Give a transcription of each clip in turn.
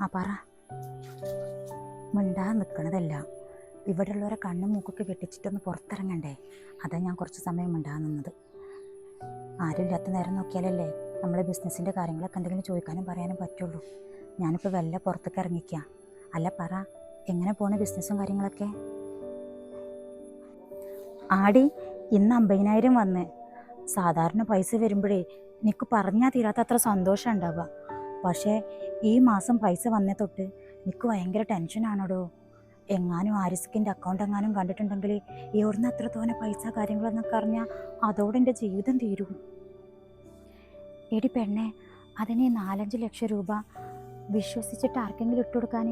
ആ പറ. മിണ്ടാൻ നിൽക്കണതല്ല, ഇവിടെയുള്ളവരെ കണ്ണും മൂക്കൊക്കെ വെട്ടിച്ചിട്ടൊന്ന് പുറത്തിറങ്ങണ്ടേ? അതാ ഞാൻ കുറച്ച് സമയം മിണ്ടാൻ നിന്നത്. ആരും ഇല്ലാത്ത നേരം നോക്കിയാലല്ലേ നമ്മളെ ബിസിനസ്സിൻ്റെ കാര്യങ്ങളൊക്കെ എന്തെങ്കിലും ചോദിക്കാനും പറയാനും പറ്റുള്ളൂ. ഞാനിപ്പോൾ വല്ല പുറത്തേക്ക് ഇറങ്ങിക്കാം. അല്ല പറ, എങ്ങനെ പോണ ബിസിനസ്സും കാര്യങ്ങളൊക്കെ? ആടി, ഇന്ന് 50,000 വന്ന്. സാധാരണ പൈസ വരുമ്പോഴേ എനിക്ക് പറഞ്ഞാൽ തീരാത്ത അത്ര സന്തോഷം ഉണ്ടാവുക. പക്ഷേ ഈ മാസം പൈസ വന്നേ തൊട്ട് എനിക്ക് ഭയങ്കര ടെൻഷനാണോടോ. എങ്ങാനും ആരിസ്കിൻ്റെ അക്കൗണ്ട് എങ്ങാനും കണ്ടിട്ടുണ്ടെങ്കിൽ എവിടുന്ന് അത്ര തോന്നെ പൈസ കാര്യങ്ങളെന്നൊക്കെ അറിഞ്ഞാൽ അതോടെ എൻ്റെ ജീവിതം തീരും. എടി പെണ്ണെ, അതിന് 4-5 ലക്ഷം രൂപ വിശ്വസിച്ചിട്ട് ആർക്കെങ്കിലും ഇട്ട് കൊടുക്കാൻ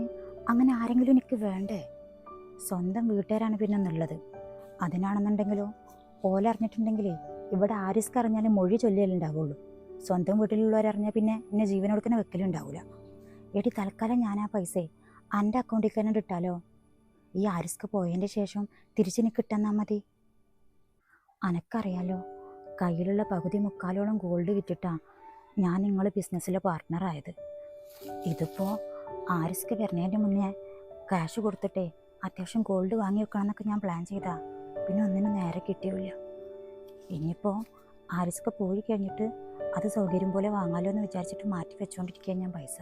അങ്ങനെ ആരെങ്കിലും എനിക്ക് വേണ്ടേ? സ്വന്തം വീട്ടുകാരാണ് പിന്നെ എന്നുള്ളത്. അതിനാണെന്നുണ്ടെങ്കിലോ ഓലറിഞ്ഞിട്ടുണ്ടെങ്കിലേ ഇവിടെ ആരിസ്ക് അറിഞ്ഞാലും മൊഴി ചൊല്ലിയാലുണ്ടാവുള്ളൂ. സ്വന്തം വീട്ടിലുള്ളവരറിഞ്ഞാൽ പിന്നെ എന്നെ ജീവൻ കൊടുക്കുന്ന വെക്കലുണ്ടാവില്ല. എടി തൽക്കാലം ഞാൻ ആ പൈസ എൻ്റെ അക്കൗണ്ടിൽ തന്നെ ഇട്ടാലോ? ഈ ആരിസ്ക് പോയതിൻ്റെ ശേഷം തിരിച്ചെനിക്ക് കിട്ടുന്നാൽ മതി. അനക്കറിയാലോ, കയ്യിലുള്ള പകുതി മുക്കാലോളം ഗോൾഡ് വിറ്റിട്ടാണ് ഞാൻ നിങ്ങൾ ബിസിനസ്സിൽ പാർട്ട്ണറായത്. ഇതിപ്പോൾ ആരിസ്ക് വരുന്നതിൻ്റെ മുന്നേ ക്യാഷ് കൊടുത്തിട്ടേ അത്യാവശ്യം ഗോൾഡ് വാങ്ങി വെക്കണമെന്നൊക്കെ ഞാൻ പ്ലാൻ ചെയ്താ. പിന്നെ ഒന്നിനും നേരെ കിട്ടിയില്ല. ഇനിയിപ്പോൾ ആരിസ്ക് പോയി കഴിഞ്ഞിട്ട് അത് സൗകര്യം പോലെ വാങ്ങാലോ എന്ന് വിചാരിച്ചിട്ട് മാറ്റി വെച്ചുകൊണ്ടിരിക്കുകയാണ് ഞാൻ പൈസ.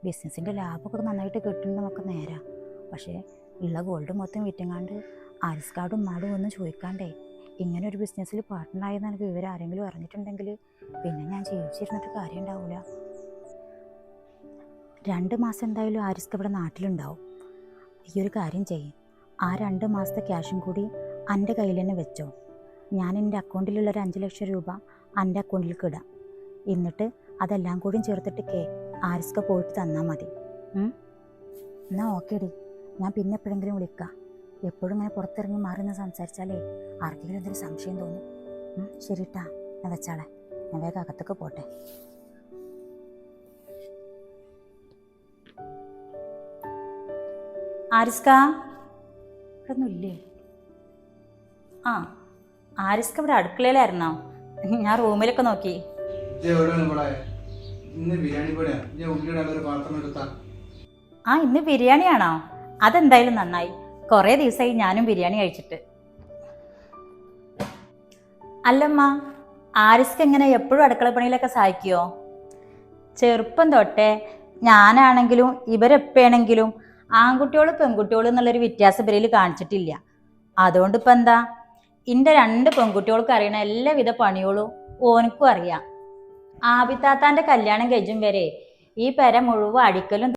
ബിസിനസ്സിൻ്റെ ലാഭമൊക്കെ നന്നായിട്ട് കിട്ടുന്നതൊക്കെ നേരാ. പക്ഷേ ഉള്ള ഗോൾഡ് മൊത്തം വിറ്റങ്ങാണ്ട് ആരിസ്കാർഡും മാടും ഒന്നും ചോദിക്കാണ്ടേ ഇങ്ങനെ ഒരു ബിസിനസ്സിൽ പാർട്ട്ണറായെന്ന് എനിക്ക് വിവരം ആരെങ്കിലും അറിഞ്ഞിട്ടുണ്ടെങ്കിൽ പിന്നെ ഞാൻ ജീവിച്ചിരുന്നിട്ട് കാര്യം ഉണ്ടാവില്ല. 2 മാസം എന്തായാലും ആരിസ്ക് ഇവിടെ നാട്ടിലുണ്ടാവും. ഈ ഒരു കാര്യം ചെയ്യും, ആ 2 മാസത്തെ ക്യാഷും കൂടി എൻ്റെ കയ്യിൽ തന്നെ വെച്ചോ. ഞാൻ എൻ്റെ അക്കൗണ്ടിലുള്ളൊരു 5 ലക്ഷം രൂപ എൻ്റെ അക്കൗണ്ടിലേക്ക് ഇടാം. എന്നിട്ട് അതെല്ലാം കൂടിയും ചേർത്തിട്ട് ആരിസ്ക് പോയിട്ട് തന്നാൽ മതി. എന്നാൽ ഓക്കെ ഡി, ഞാൻ പിന്നെ എപ്പോഴെങ്കിലും വിളിക്കാം. എപ്പോഴും ഇങ്ങനെ പുറത്തിറങ്ങി മാറി നിന്ന് സംസാരിച്ചാലേ ആർക്കെങ്കിലും എന്തെങ്കിലും സംശയം തോന്നും. ശരിട്ടാ, ഞാൻ വെച്ചാളെ, ഞാൻ വേഗം അകത്തൊക്കെ പോട്ടെ. ആരിസ്ക ഇവിടൊന്നുമില്ലേ? ആ, ആരിസ്ക ഇവിടെ അടുക്കളയിലായിരുന്നോ? ഞാൻ റൂമിലൊക്കെ നോക്കി. ആ, ഇന്ന് ബിരിയാണിയാണോ? അതെന്തായാലും നന്നായി. കുറേ ദിവസമായി ഞാനും ബിരിയാണി കഴിച്ചിട്ട്. അല്ലമ്മ, ആരിസ്ക് എങ്ങനെ എപ്പോഴും അടുക്കള പണിയിലൊക്കെ സഹായിക്കുമോ? ചെറുപ്പം തൊട്ടേ ഞാനാണെങ്കിലും ഇവരെപ്പോഴാണെങ്കിലും ആൺകുട്ടികളും പെൺകുട്ടികളും എന്നുള്ളൊരു വ്യത്യാസം ഇവരിൽ കാണിച്ചിട്ടില്ല. അതുകൊണ്ട് ഇപ്പം എന്താ, എൻ്റെ 2 പെൺകുട്ടികൾക്ക് അറിയണ എല്ലാവിധ പണികളും ഓനക്കും അറിയാം. ആബിത്താത്താൻ്റെ കല്യാണം കഴിച്ചും വരെ ഈ പെര മുഴുവൻ അടിക്കലും